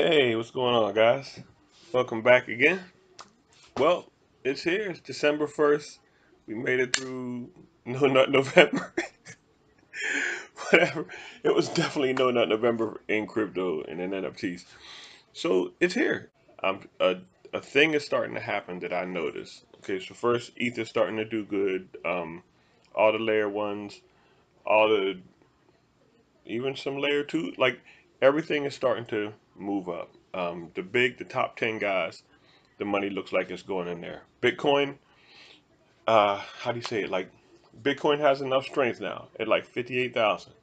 Hey, what's going on, guys? Welcome back again. Well, it's here. It's December 1st. We made it through No Nut November. Whatever. It was definitely No Nut November in crypto and in NFTs. So it's here. A thing is starting to happen that I noticed. Okay, so first, Ether's starting to do good. All the layer ones, all the even some layer two, like everything is starting to move up. The top 10 guys, the money looks like it's going in there. Bitcoin, how do you say it? Like, Bitcoin has enough strength now at like 58,000.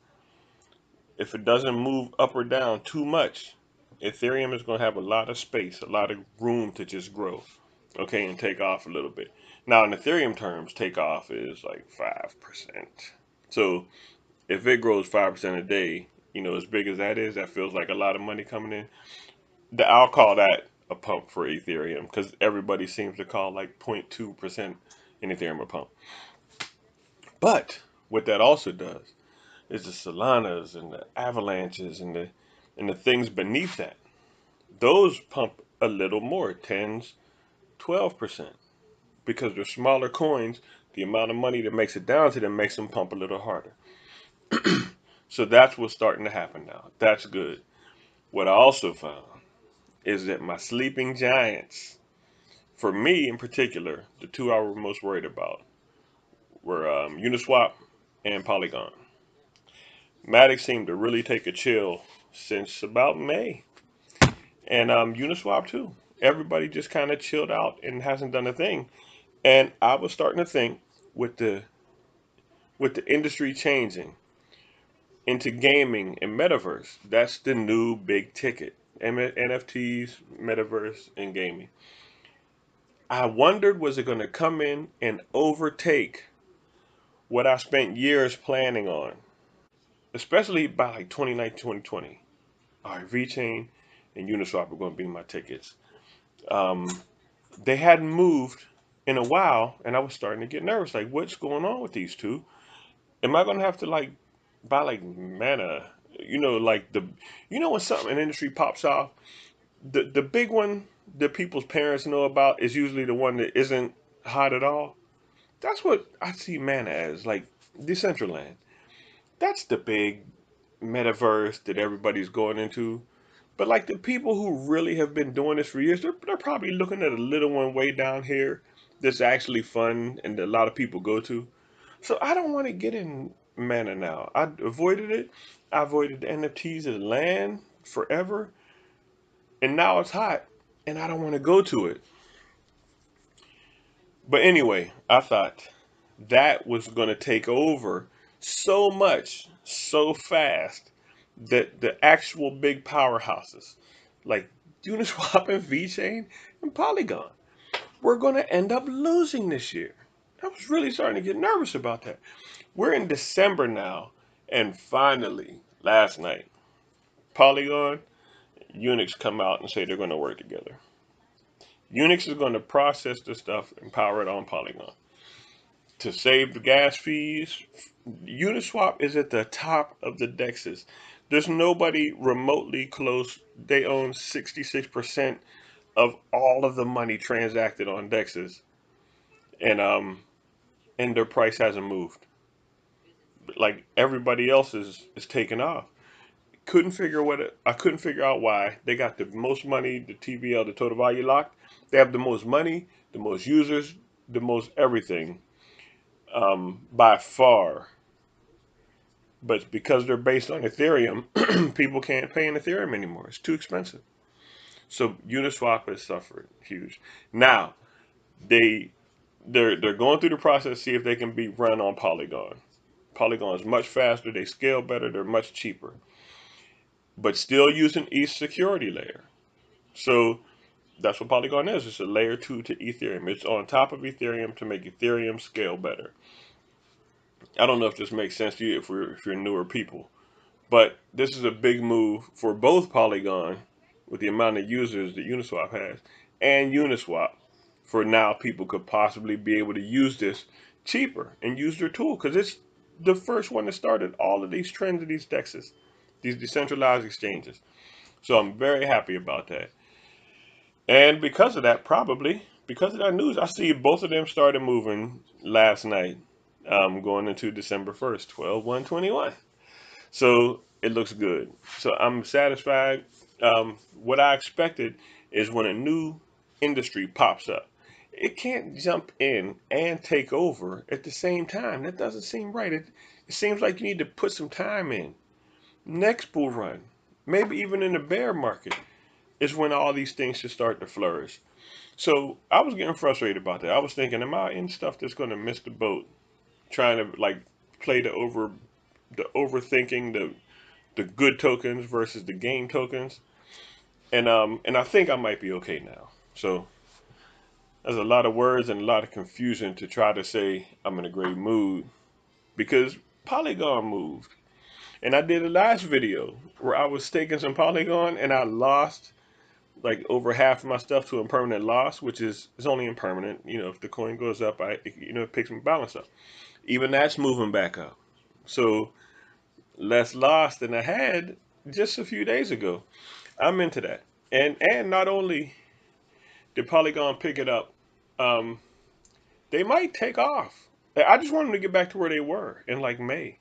If it doesn't move up or down too much, Ethereum is going to have a lot of space, a lot of room to just grow, okay, and take off a little bit. Now, in Ethereum terms, takeoff is like 5%. So if it grows 5% a day, as big as that is, that feels like a lot of money coming in. I'll call that a pump for Ethereum because everybody seems to call like 0.2% in Ethereum a pump. But what that also does is the Solanas and the Avalanches and the things beneath that. Those pump a little more, tens, 12%, because they're smaller coins. The amount of money that makes it down to them makes them pump a little harder. So that's what's starting to happen now. That's good. What I also found is that my sleeping giants, for me in particular, the two I was most worried about were Uniswap and Polygon. Matic seemed to really take a chill since about May, and Uniswap too. Everybody just kind of chilled out and hasn't done a thing. And I was starting to think with the industry changing into gaming and metaverse, that's the new big ticket. NFTs, metaverse, and gaming. I wondered, was it going to come in and overtake what I spent years planning on, especially by like 2019, 2020. All right, VeChain and Uniswap are going to be my tickets. Um, they hadn't moved in a while, and I was starting to get nervous. Like, what's going on with these two? Am I going to have to like buy like mana? Like when something in the industry pops off, the big one that people's parents know about is usually the one that isn't hot at all. That's what I see mana as, like Decentraland. That's the big metaverse that everybody's going into. But like the people who really have been doing this for years, they're probably looking at a little one way down here that's actually fun and that a lot of people go to. So I don't want to get in mana now. I avoided it. I avoided the NFTs and land forever. And now it's hot and I don't want to go to it. But anyway, I thought that was going to take over so much, so fast that the actual big powerhouses like Uniswap and VeChain and Polygon we're going to end up losing this year. I was really starting to get nervous about that. We're in December now, and finally, last night, Polygon, Unix come out and say they're going to work together. Unix is going to process the stuff and power it on Polygon to save the gas fees. Uniswap is at the top of the dexes. There's nobody remotely close. They own 66% of all of the money transacted on dexes, and their price hasn't moved. Like everybody else is taking off. I couldn't figure out why they got the most money, the TVL, the total value locked. They have the most money, the most users, the most everything, by far. But because they're based on Ethereum, people can't pay in Ethereum anymore. It's too expensive. So Uniswap has suffered huge. Now they they're going through the process to see if they can be run on Polygon. Polygon is much faster. They scale better. They're much cheaper, but still using each security layer. So that's what Polygon is. It's a layer two to Ethereum. It's on top of Ethereum to make Ethereum scale better. I don't know if this makes sense to you if you're newer people, but this is a big move for both Polygon with the amount of users that Uniswap has and Uniswap for now people could possibly be able to use this cheaper and use their tool because it's the first one that started all of these trends of these dexes, these decentralized exchanges. So I'm very happy about that. And because of that, probably because of that news, I see both of them started moving last night, going into December 1st, 12/1/21. So it looks good. So I'm satisfied. What I expected is when a new industry pops up, it can't jump in and take over at the same time. That doesn't seem right. It seems like you need to put some time in. Next bull run, maybe even in the bear market, is when all these things should start to flourish. So I was getting frustrated about that. I was thinking, am I in stuff that's going to miss the boat? Trying to like play the overthinking, the good tokens versus the game tokens, and I think I might be okay now. So there's a lot of words and a lot of confusion to try to say I'm in a great mood because Polygon moved, and I did a last video where I was staking some Polygon and I lost like over half of my stuff to impermanent loss, which is only impermanent. You know, if the coin goes up, it picks my balance up. Even that's moving back up. So less loss than I had just a few days ago. I'm into that. And not only did Polygon pick it up, um, they might take off. I just want them to get back to where they were in like May,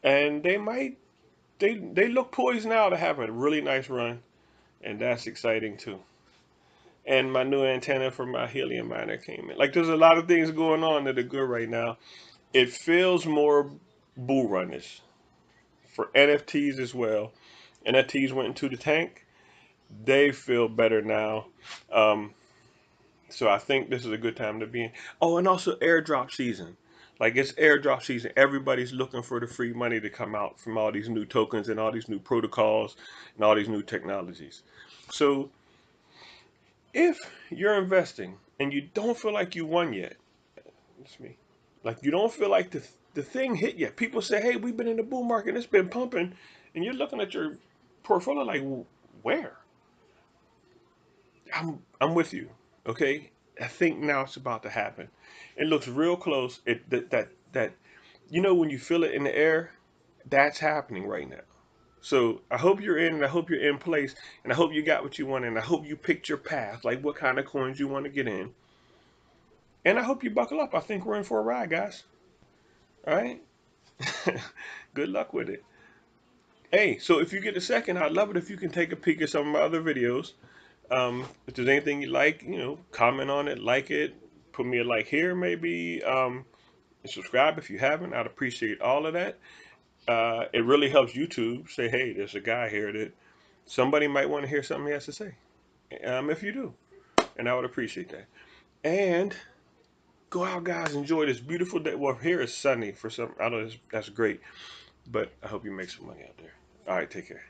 and they look poised now to have a really nice run, and that's exciting too. And my new antenna for my helium miner came in. Like there's a lot of things going on that are good right now. It feels more bull runnish for NFTs as well. NFTs went into the tank. They feel better now. Um, So I think this is a good time to be in. Oh, and also airdrop season. Like it's airdrop season. Everybody's looking for the free money to come out from all these new tokens and all these new protocols and all these new technologies. So if you're investing and you don't feel like you won yet, it's me. Like you don't feel like the thing hit yet. People say, "Hey, we've been in the bull market. It's been pumping," and you're looking at your portfolio like, "Where?" I'm with you. Okay, I think now it's about to happen. It looks real close. That when you feel it in the air, that's happening right now. So I hope you're in, and I hope you're in place, and I hope you got what you want, and I hope you picked your path, like what kind of coins you want to get in, and I hope you buckle up. I think we're in for a ride, guys. All right. Good luck with it. Hey, so if you get a second, I'd love it if you can take a peek at some of my other videos. If there's anything you like, comment on it, like it, put me a like here, maybe, and subscribe if you haven't. I'd appreciate all of that. It really helps YouTube say, hey, there's a guy here that somebody might want to hear something he has to say. If you do, and I would appreciate that. And go out, guys, enjoy this beautiful day. Well, here it's sunny for some. I know that's great, but I hope you make some money out there. All right, take care.